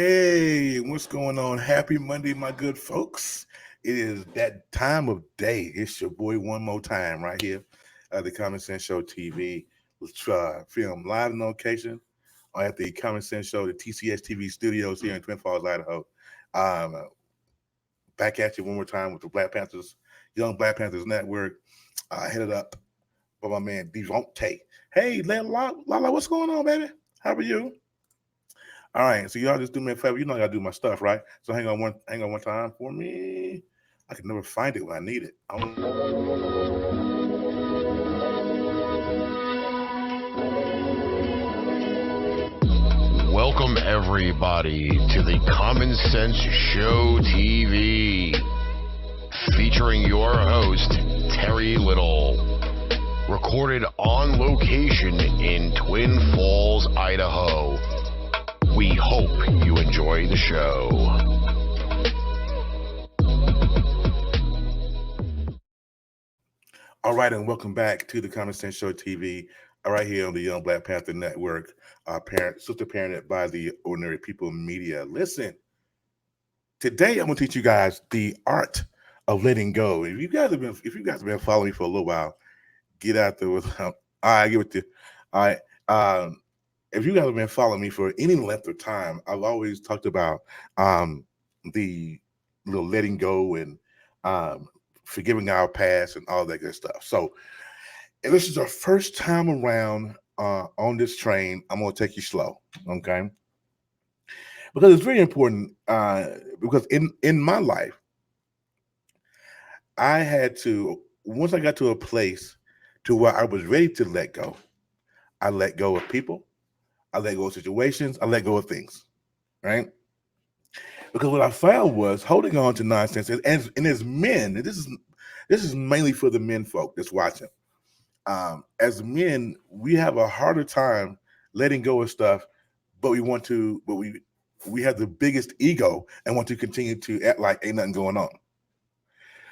Hey, what's going on? Happy Monday, my good folks. It is that time of day. It's your boy one more time right here at the Common Sense Show TV. Let's film live on location at the Common Sense Show, the TCS TV studios here in Twin Falls, Idaho. Back at you one more time with the Black Panthers, Young Black Panthers Network, headed up by my man Devontae. Hey, Lala, what's going on, baby? How are you? All right, so y'all just do me a favor. You know I gotta do my stuff, right? So hang on one time for me. I can never find it when I need it. Welcome everybody to the Common Sense Show TV, featuring your host, Terry Little. Recorded on location in Twin Falls, Idaho. We hope you enjoy the show. All right, and welcome back to the Common Sense Show TV, right here on the Young Black Panther Network, sister parented by the Ordinary People Media. Listen, today I'm gonna teach you guys the art of letting go. If you guys have been following me for a little while, get out there with all right, give it to all right. If you guys have been following me for any length of time, I've always talked about the little letting go and forgiving our past and all that good stuff. So, if this is our first time around on this train, I'm going to take you slow, okay? Because it's very important. Because in my life, I had to, once I got to a place to where I was ready to let go, I let go of people. I let go of situations. I let go of things, right? Because what I found was holding on to nonsense, and as men, and this is mainly for the men folk that's watching. As men, we have a harder time letting go of stuff, but we have the biggest ego and want to continue to act like ain't nothing going on.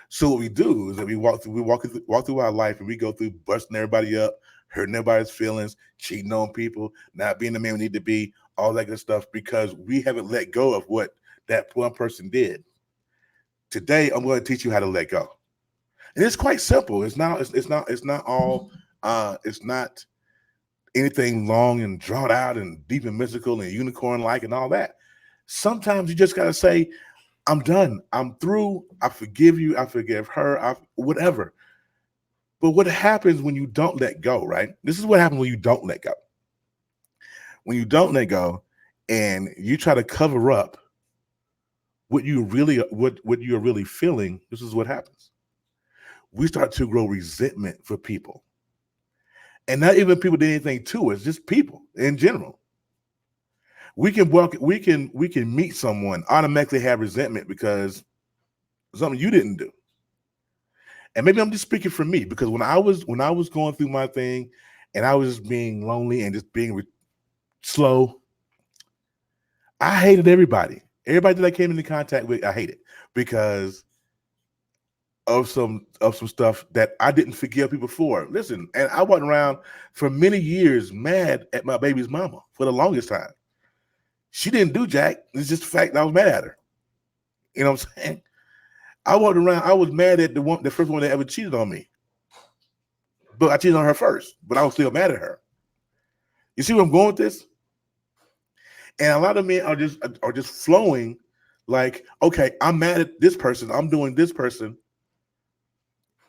So what we do is that we walk through our life and we go through busting everybody up, hurting everybody's feelings, cheating on people, not being the man we need to be, all that good stuff, because we haven't let go of what that one person did. Today, I'm going to teach you how to let go, and it's quite simple. It's not anything long and drawn out and deep and mystical and unicorn like and all that. Sometimes you just got to say, I'm done. I'm through. I forgive you. I forgive her. Whatever. But what happens when you don't let go, right? This is what happens when you don't let go. When you don't let go and you try to cover up what you're really feeling, this is what happens. We start to grow resentment for people. And not even people did anything to us, just people in general. We can meet someone, automatically have resentment because something you didn't do. And maybe I'm just speaking for me, because when I was going through my thing and I was just being lonely and just being slow, I hated everybody. Everybody that I came into contact with, I hated because of some stuff that I didn't forgive people for. Listen, and I went around for many years mad at my baby's mama for the longest time. She didn't do jack. It's just the fact that I was mad at her. You know what I'm saying? I walked around, I was mad at the first one that ever cheated on me. But I cheated on her first, but I was still mad at her. You see where I'm going with this? And a lot of men are just flowing like, okay, I'm mad at this person, I'm doing this person,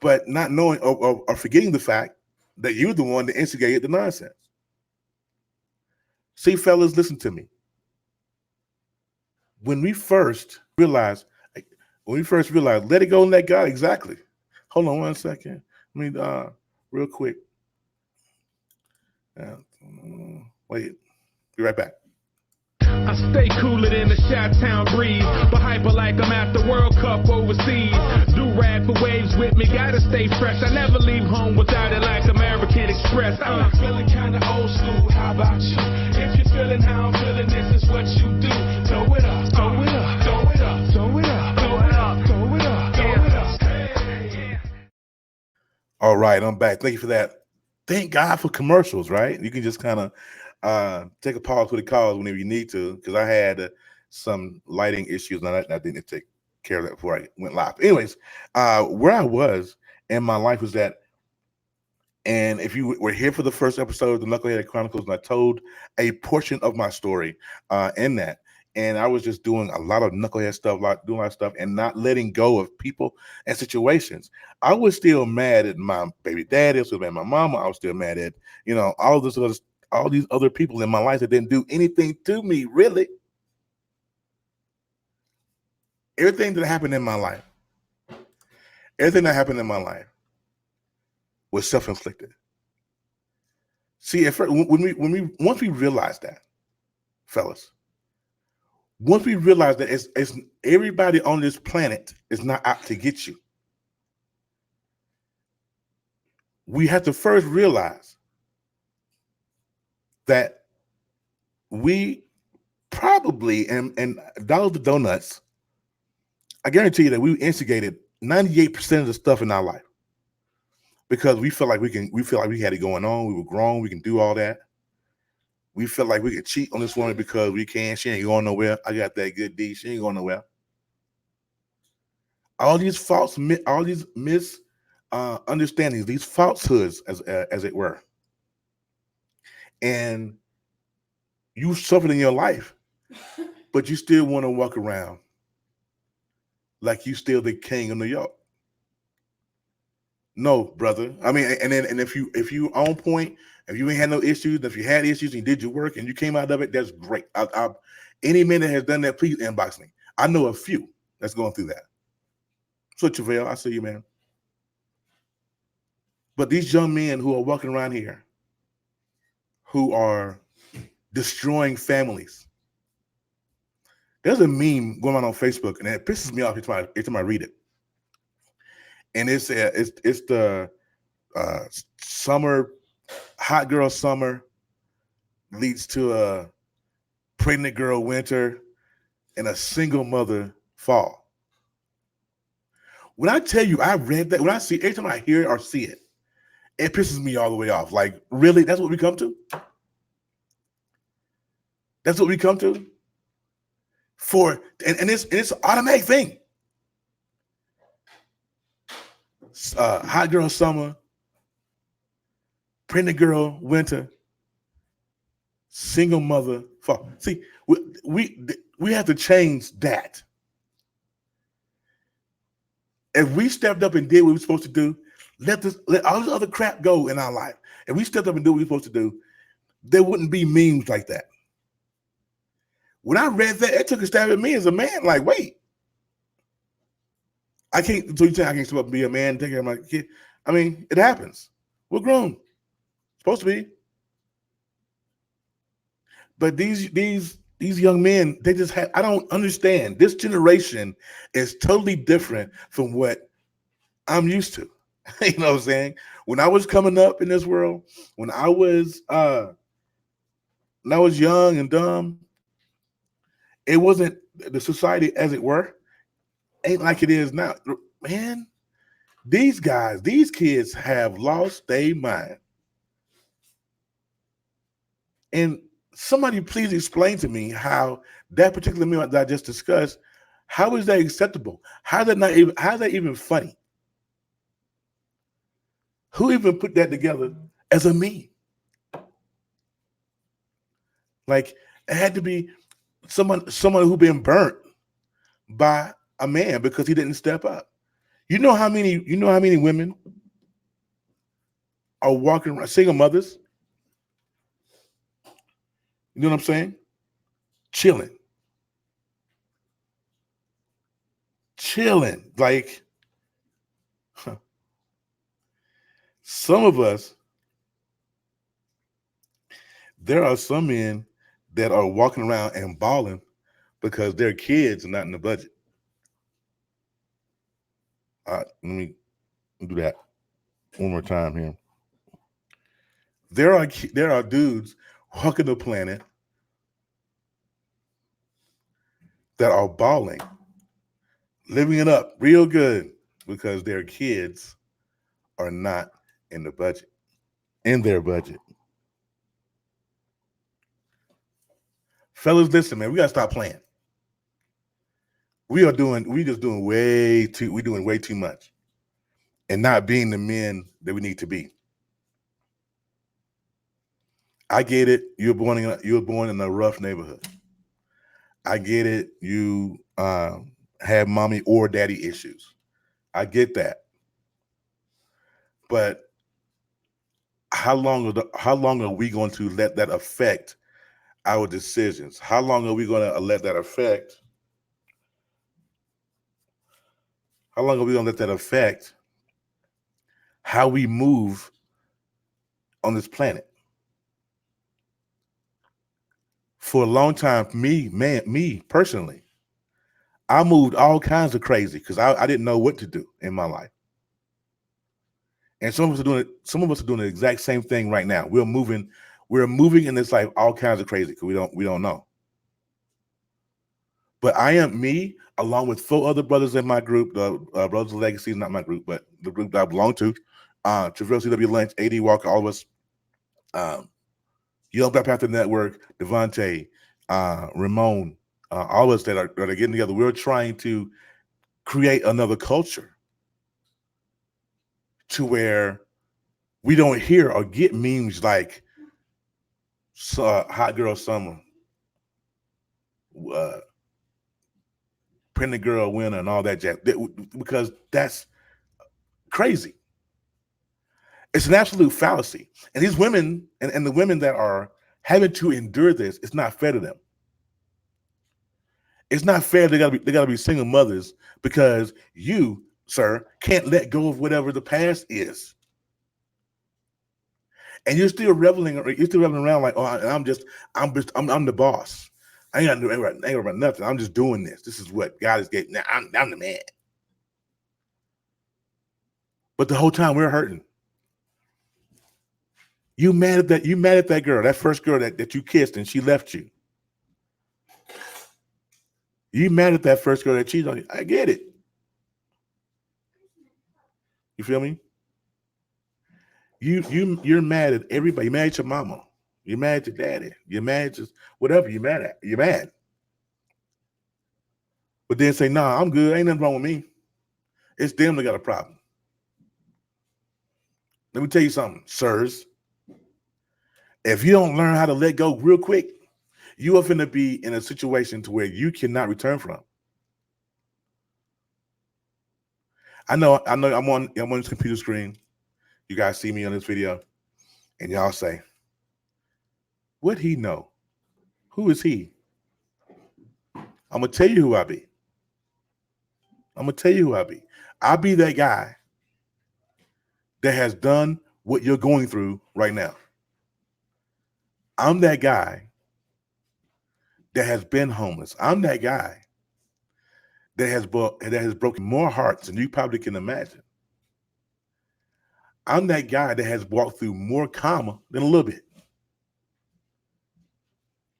but not knowing or forgetting the fact that you're the one that instigated the nonsense. See, fellas, listen to me. When we first realized, let it go and let God, exactly. Hold on one second. Let me, real quick. Wait, be right back. I stay cooler than the Chi-Town breeze, but hyper like I'm at the World Cup overseas. Do rag for waves with me, gotta stay fresh. I never leave home without it like American Express. I'm feeling kinda old school, how about you? If you're feeling how I'm feeling, this is what you do. Throw it up, throw it up, throw it up, throw it up, throw it up, throw it up, throw it up. Hey, yeah. All right, I'm back. Thank you for that. Thank God for commercials, right? You can just kind of take a pause for the calls whenever you need to, because I had some lighting issues, and I didn't take care of that before I went live. Anyways, where I was in my life was that, and if you were here for the first episode of the Knucklehead Chronicles, and I told a portion of my story in that, and I was just doing a lot of knucklehead stuff, doing a lot of stuff, and not letting go of people and situations. I was still mad at my baby daddy. I was still mad at my mama. I was still mad at all these other people in my life that didn't do anything to me, really. Everything that happened in my life was self-inflicted. See, at first, once we realize that, fellas, once we realize that it's everybody on this planet is not out to get you, we have to first realize that we probably, and dollars to donuts, I guarantee you that we instigated 98% of the stuff in our life because we feel like we had it going on. We were grown. We can do all that. We felt like we could cheat on this woman because we can. She ain't going nowhere. I got that good D. She ain't going nowhere. All these misunderstandings, these falsehoods, as it were, and you suffered in your life, but you still want to walk around like you still the king of New York. No, brother. I mean, and if you on point, if you ain't had no issues, if you had issues and you did your work and you came out of it, that's great. Any man that has done that, please inbox me. I know a few that's going through that. So Javale, I see you, man. But these young men who are walking around here, who are destroying families. There's a meme going on Facebook, and it pisses me off every time I read it. And it's the summer, hot girl summer leads to a pregnant girl winter and a single mother fall. When I tell you, I read that, every time I hear it or see it, it pisses me all the way off. Like, really? That's what we come to? That's what we come to? And it's an automatic thing. Hot girl summer, pregnant girl winter, single mother fall. See, we have to change that. If we stepped up and did what we were supposed to do, let all this other crap go in our life. If we stepped up and did what we were supposed to do, there wouldn't be memes like that. When I read that, it took a stab at me as a man. Like, wait, I can't. So you saying I can't step up and be a man, take care of my kid? I mean, it happens. We're grown, supposed to be. But these young men, they just have. I don't understand. This generation is totally different from what I'm used to. You know what I'm saying? When I was coming up in this world, when I was young and dumb, it wasn't the society as it were, ain't like it is now. Man, these kids have lost their mind. And somebody please explain to me how that particular meal that I just discussed, how is that acceptable? How is that even funny? Who even put that together as a meme? Like, it had to be someone who been burnt by a man because he didn't step up. You know how many women are walking around, single mothers? You know what I'm saying? Chilling. Like, some of us, there are some men that are walking around and balling because their kids are not in the budget. Let me do that one more time here. There are dudes walking the planet that are balling, living it up real good because their kids are not in their budget. Fellas, listen, man, we gotta stop playing. we just doing way too much and not being the men that we need to be. I get it. You were born in a rough neighborhood. I get it. You have mommy or daddy issues. I get that. But how long are we going to let that affect our decisions? How long are we going to let that affect? How long are we going to let that affect how we move on this planet? For a long time, me personally, I moved all kinds of crazy because I didn't know what to do in my life. And some of us are doing the exact same thing right now. We're moving in this life all kinds of crazy because we don't know. But I am me, along with 4 other brothers in my group. The Brothers of Legacy is not my group, but the group that I belong to. Traverse CW Lynch, AD Walker, all of us. Young Black Panther Network, Devontae, Ramon, all of us that are getting together. We're trying to create another culture to where we don't hear or get memes like Hot Girl Summer, Pregnant Girl Winner, and all that jazz, because that's crazy. It's an absolute fallacy. And these women and the women that are having to endure this, it's not fair to them. It's not fair. They gotta be single mothers because you, sir, can't let go of whatever the past is. And you're still reveling around like, oh, I'm the boss. I ain't got nothing. I'm just doing this. This is what God has gave. Now I'm the man. But the whole time we're hurting. You mad at that girl, that first girl that you kissed and she left you. You mad at that first girl that cheated on you. I get it. You feel me? You're mad at everybody. You're mad at your mama. You're mad at your daddy. You're mad at just whatever you're mad at. You're mad. But then say, nah, I'm good. Ain't nothing wrong with me. It's them that got a problem. Let me tell you something, sirs. If you don't learn how to let go real quick, you are going to be in a situation to where you cannot return from. I know I'm on this computer screen. You guys see me on this video, and y'all say, what he know? Who is he? I'm going to tell you who I be. I'll be that guy that has done what you're going through right now. I'm that guy that has been homeless. I'm that guy that has broken more hearts than you probably can imagine. I'm that guy that has walked through more karma than a little bit.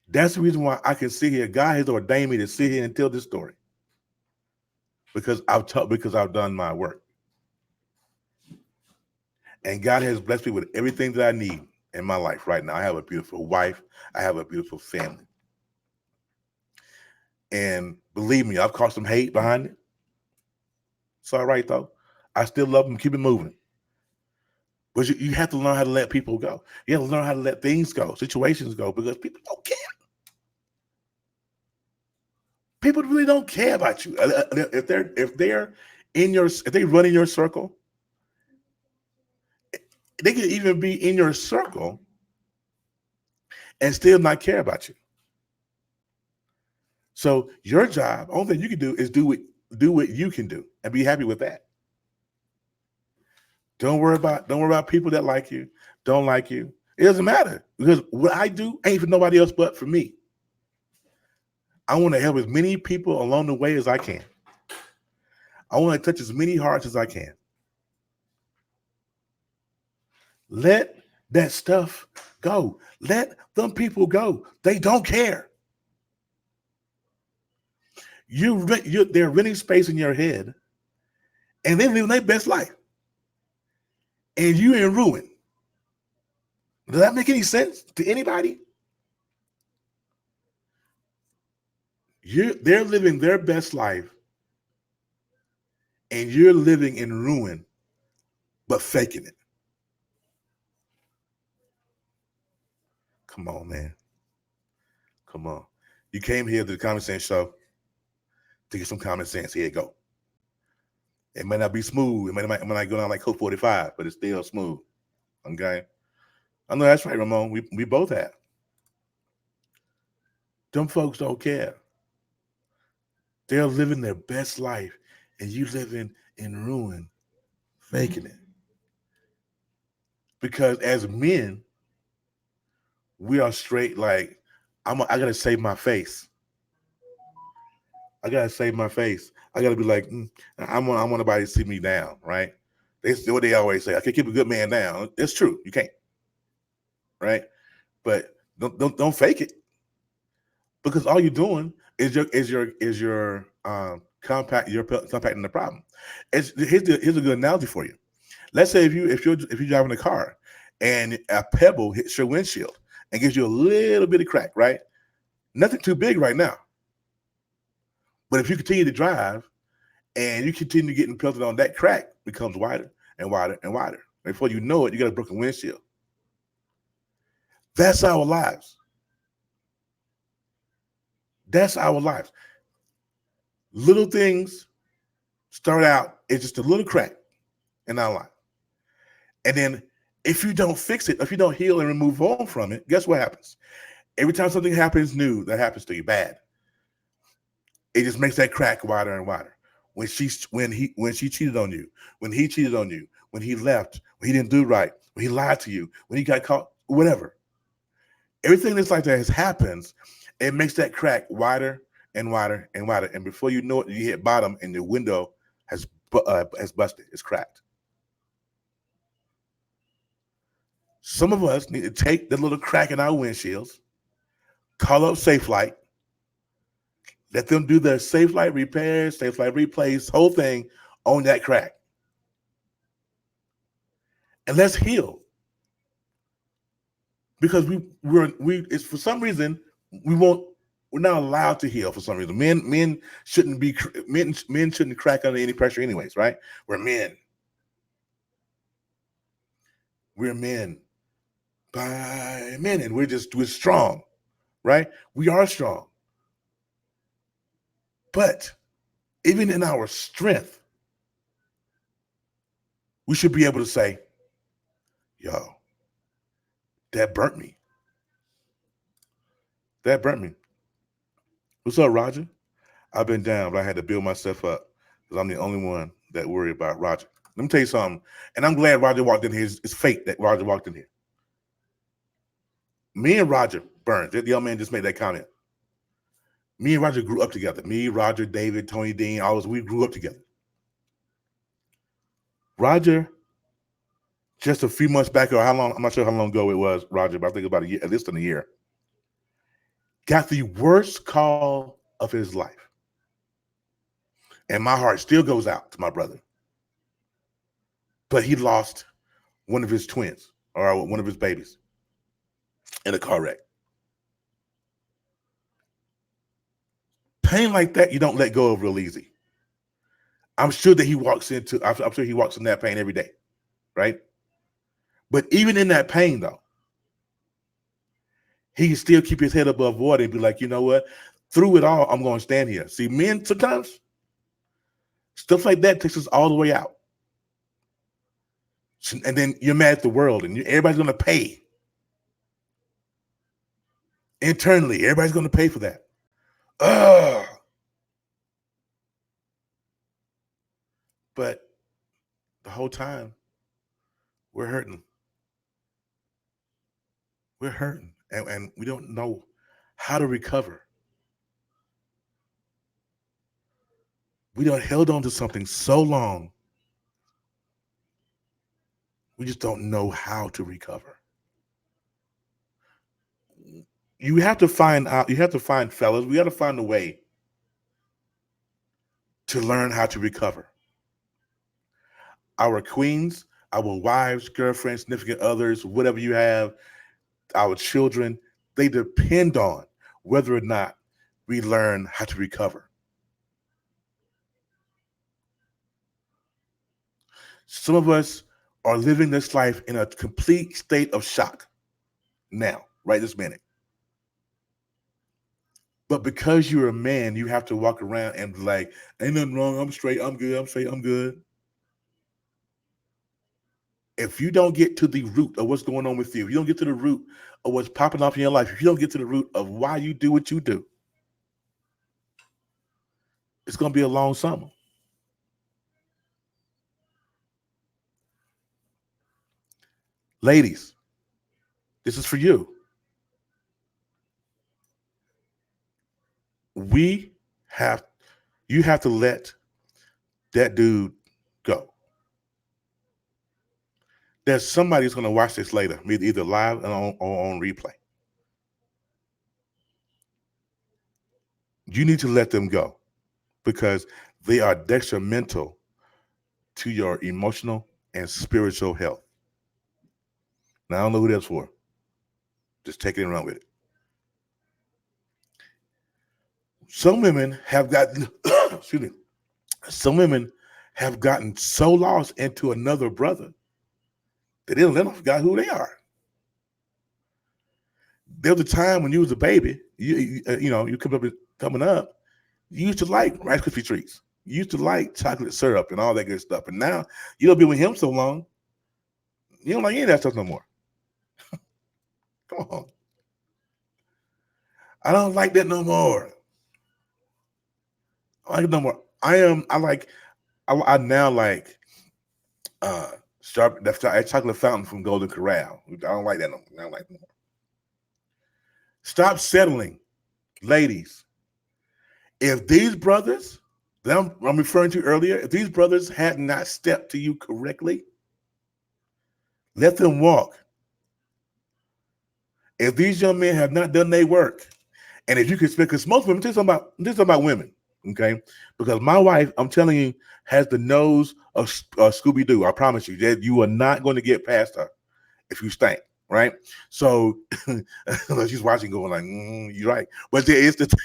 That's the reason why I can sit here. God has ordained me to sit here and tell this story. Because I've done my work. And God has blessed me with everything that I need in my life right now. I have a beautiful wife. I have a beautiful family. And believe me, I've caught some hate behind it. It's all right, though. I still love them. Keep it moving. But you have to learn how to let people go. You have to learn how to let things go, situations go, because people don't care. People really don't care about you. If they run in your circle, they can even be in your circle and still not care about you. So your job, only thing you can do is do what you can do and be happy with that. Don't worry about people that like you, don't like you. It doesn't matter, because what I do ain't for nobody else but for me. I want to help as many people along the way as I can. I want to touch as many hearts as I can. Let that stuff go. Let them people go. They don't care. They're renting space in your head, and they're living their best life. And you in ruin. Does that make any sense to anybody? They're living their best life, and you're living in ruin, but faking it. Come on, man. Come on. You came here to the Common Sense Show to get some common sense. Here you go. It may not be smooth. It might not go down like Coke 45, but it's still smooth. Okay? I know that's right, Ramon. We both have. Them folks don't care. They're living their best life, and you living in ruin, faking it. Because as men, we are straight like, I gotta save my face. I gotta save my face. I gotta be like, I want nobody to see me down, right? That's what they always say. I can keep a good man down. It's true. You can't, right? But don't fake it, because all you're doing is your compacting the problem. Here's a good analogy for you. Let's say if you're driving a car and a pebble hits your windshield and gives you a little bit of crack, right? Nothing too big right now. But if you continue to drive and you continue getting pelted on, that crack becomes wider and wider and wider. Before you know it, you got a broken windshield. That's our lives. That's our lives. Little things start out as just a little crack in our life. And then if you don't fix it, if you don't heal and remove on from it, guess what happens? Every time something happens new that happens to you bad, it just makes that crack wider and wider. When she cheated on you, when he cheated on you, when he left, when he didn't do right, when he lied to you, when he got caught, whatever. Everything that's like that happens, it makes that crack wider and wider and wider. And before you know it, you hit bottom and the window has busted. It's cracked. Some of us need to take the little crack in our windshields, call up SafeLight, let them do the SafeLight repairs, SafeLight replace, whole thing on that crack. And let's heal. Because it's for some reason we're not allowed to heal for some reason. Men shouldn't crack under any pressure anyways, right? We're men. We're men by men, and we're strong, right? We are strong. But even in our strength, we should be able to say, yo, that burnt me. That burnt me. What's up, Roger? I've been down, but I had to build myself up because I'm the only one that worry about Roger. Let me tell you something. And I'm glad Roger walked in here. It's fate that Roger walked in here. Me and Roger Burns, the young man just made that comment. Me and Roger grew up together. Me, Roger, David, Tony Dean, all of us, we grew up together. Roger, just a few months back, or how long, I'm not sure how long ago it was, Roger, but I think about a year, at least in a year, got the worst call of his life. And my heart still goes out to my brother. But he lost one of his twins, or one of his babies, in a car wreck. Pain like that, you don't let go of real easy. I'm sure that he walks in that pain every day, right? But even in that pain, though, he can still keep his head above water and be like, you know what? Through it all, I'm going to stand here. See, men, sometimes, stuff like that takes us all the way out. And then you're mad at the world, and everybody's going to pay. Internally, everybody's going to pay for that. But the whole time, we're hurting. We're hurting, and we don't know how to recover. We done held on to something so long, we just don't know how to recover. You have to find fellas, we got to find a way to learn how to recover. Our queens, our wives, girlfriends, significant others, whatever you have, our children, they depend on whether or not we learn how to recover. Some of us are living this life in a complete state of shock now, right this minute. But because you're a man, you have to walk around and be like, ain't nothing wrong. I'm straight. I'm good. I'm straight. I'm good. If you don't get to the root of what's going on with you, if you don't get to the root of what's popping off in your life, if you don't get to the root of why you do what you do, it's going to be a long summer. Ladies, this is for you. You have to let that dude go. There's somebody who's going to watch this later, either live or on replay. You need to let them go because they are detrimental to your emotional and spiritual health. Now, I don't know who that's for. Just take it and run with it. Some women have gotten, excuse me, some women have gotten so lost into another brother that they don't forgot who they are. There was a time when you was a baby, you coming up, you used to like Rice Krispie treats. You used to like chocolate syrup and all that good stuff. And now you don't be with him so long, you don't like any of that stuff no more. Come on. I don't like that no more. I like it no more. I now like that chocolate fountain from Golden Corral. I don't like that no more. I don't like it no more. Stop settling, ladies. If these brothers that I'm referring to earlier, if these brothers had not stepped to you correctly, let them walk. If these young men have not done their work, and if you can speak, because most women, this is about women, okay? Because my wife, I'm telling you, has the nose of Scooby-Doo. I promise you that you are not going to get past her if you stink, right? So she's watching, going like, "You're right," but there is the thing.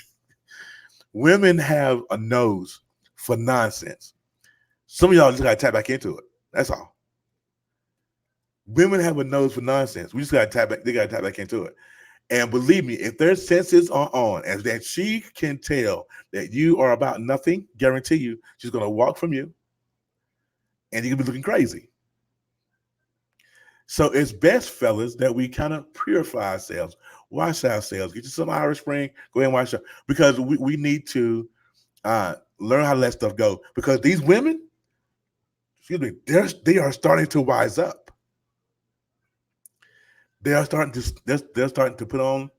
Women have a nose for nonsense. Some of y'all just gotta tap back into it. That's all. Women have a nose for nonsense. We just gotta tap back. They gotta tap back into it. And believe me, if their senses are on, and that she can tell that you are about nothing, guarantee you, she's gonna walk from you, and you're gonna be looking crazy. So it's best, fellas, that we kind of purify ourselves, wash ourselves, get you some Irish Spring, go ahead and wash up, because we need to learn how to let stuff go. Because these women, excuse me, they are starting to wise up. They're starting to put on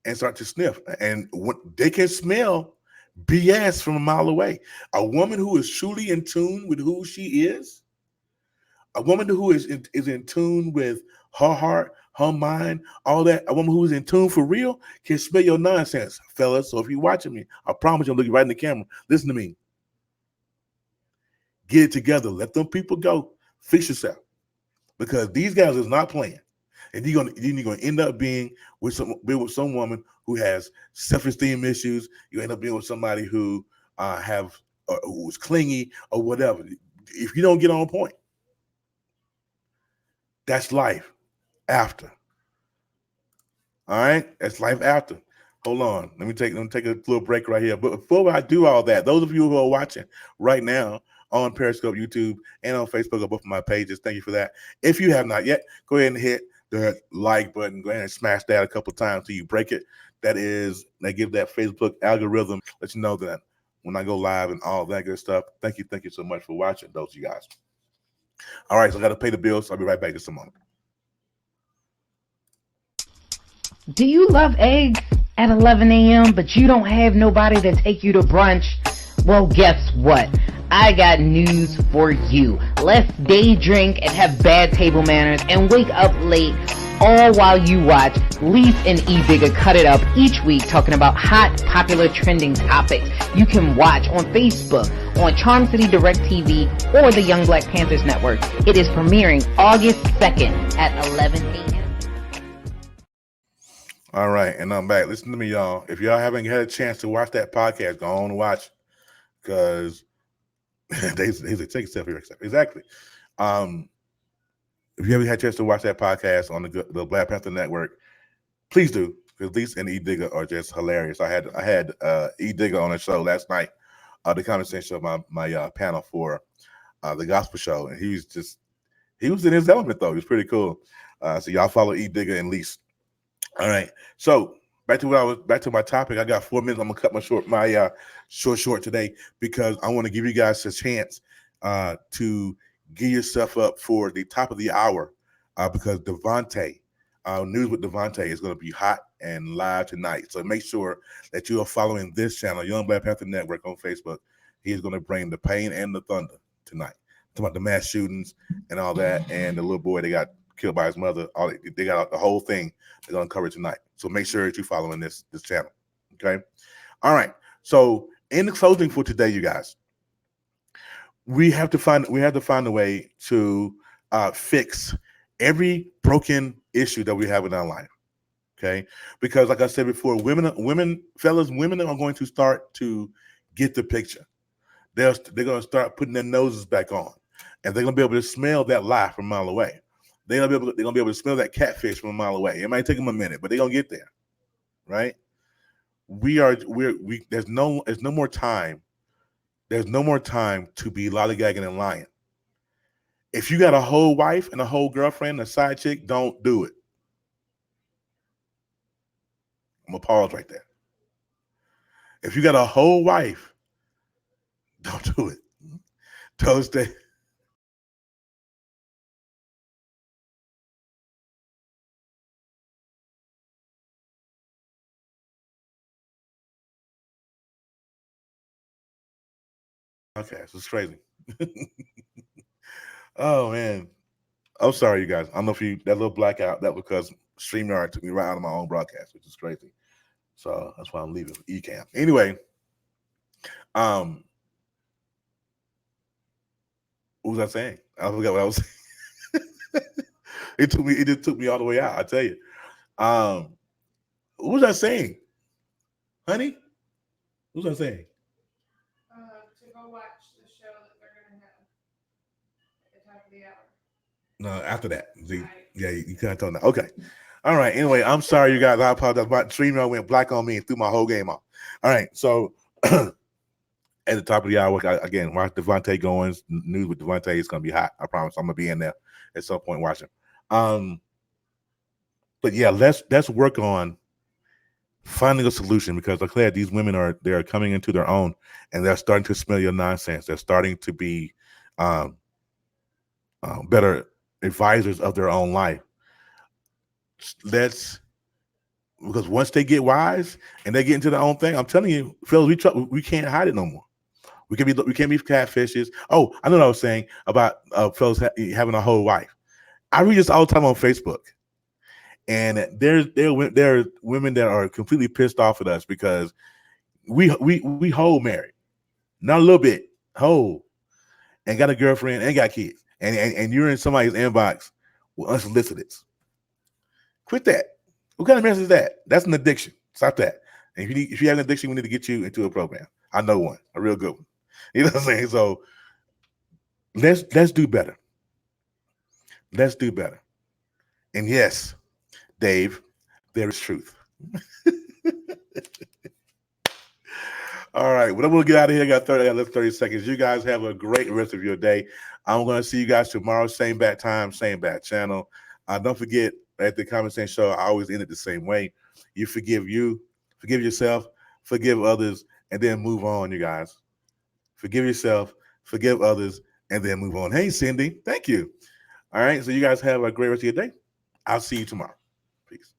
and start to sniff, and they can smell BS from a mile away. A woman who is truly in tune with who she is, a woman who is in tune with her heart, her mind, all that. A woman who is in tune for real can smell your nonsense, fellas. So if you're watching me, I promise you, I'm looking right in the camera. Listen to me. Get it together. Let them people go. Fix yourself, because these guys is not playing. And you're gonna end up being with some woman who has self-esteem issues. You end up being with somebody who who's clingy or whatever. If you don't get on point, that's life after. All right, that's life after. Hold on, let me take a little break right here. But before I do all that, those of you who are watching right now on Periscope, YouTube, and on Facebook, on both of my pages, thank you for that. If you have not yet, go ahead and hit the like button. Go ahead and smash that a couple times till you break it. That gives that Facebook algorithm, let you know that when I go live and all that good stuff. Thank you so much for watching, those of you guys. All right, so I got to pay the bills. So I'll be right back in just a moment. Do you love eggs at 11 a.m., but you don't have nobody to take you to brunch? Well, guess what? I got news for you. Let's day drink and have bad table manners and wake up late, all while you watch Leaf and E-Bigger Cut It Up each week, talking about hot, popular, trending topics you can watch on Facebook, on Charm City Direct TV, or the Young Black Panthers Network. It is premiering August 2nd at 11 a.m. All right, and I'm back. Listen to me, y'all. If y'all haven't had a chance to watch that podcast, go on and watch, because they say take a step here, exactly. Um, if you haven't had a chance to watch that podcast on the Black Panther Network, please do. Because Lisa and E Digger are just hilarious. I had E Digger on the show last night, the conversation of my panel for the gospel show, and he was in his element though. He was pretty cool. So y'all follow E Digger and Lisa. All right. So back to my topic. I got 4 minutes. I'm gonna cut my short today because I want to give you guys a chance to get yourself up for the top of the hour because Devontae, news with Devontae is going to be hot and live tonight. So make sure that you are following this channel, Young Black Panther Network on Facebook. He is going to bring the pain and the thunder tonight. Talking about the mass shootings and all that, and the little boy that got killed by his mother. They got the whole thing they're going to cover tonight. So make sure that you're following this channel. Okay. All right. So in the closing for today, you guys, we have to find a way to fix every broken issue that we have in our life. Okay. Because like I said before, women are going to start to get the picture. They're going to start putting their noses back on, and they're going to be able to smell that lie from a mile away. They're going to be able to smell that catfish from a mile away. It might take them a minute, but they're going to get there, right? There's no more time. There's no more time to be lollygagging and lying. If you got a whole wife and a whole girlfriend, a side chick, don't do it. I'm gonna pause right there. If you got a whole wife, don't do it. Don't stay. Okay, this is crazy. Oh man, I'm sorry, you guys. I don't know if that little blackout that was because StreamYard took me right out of my own broadcast, which is crazy. So that's why I'm leaving Ecamm. Anyway, what was I saying? I forgot what I was saying. It just took me all the way out. I tell you. What was I saying, honey? What was I saying? To go watch the show that they're gonna have at the top of the hour. No, after that. Right. Yeah, you can't tell that. Okay. All right. Anyway, I'm sorry, you guys. I apologize. My StreamYard went black on me and threw my whole game off. All right. So at the top of the hour, again, watch Devontae Goins. News with Devontae is going to be hot. I promise. I'm going to be in there at some point watching. But yeah, let's work on finding a solution because like I said, these women are coming into their own and they're starting to smell your nonsense. They're starting to be better advisors of their own life. Because once they get wise and they get into their own thing, I'm telling you, fellas, we can't hide it no more. We can't be catfishes. Oh, I know what I was saying about fellas having a whole wife. I read this all the time on Facebook, and there are women that are completely pissed off at us because we whole married, not a little bit whole, and got a girlfriend and got kids, and you're in somebody's inbox with unsolicited. Quit that. What kind of mess is that? That's an addiction. Stop that. And if you have an addiction, we need to get you into a program. I know one, a real good one. You know what I'm saying? So let's do better. Let's do better. And yes, Dave, there is truth. All right. Well, I'm going to get out of here. I got 30 seconds. You guys have a great rest of your day. I'm going to see you guys tomorrow. Same bad time, same bad channel. Don't forget, at the conversation show, I always end it the same way. You, forgive yourself, forgive others, and then move on, you guys. Forgive yourself, forgive others, and then move on. Hey, Cindy, thank you. All right, so you guys have a great rest of your day. I'll see you tomorrow. Peace.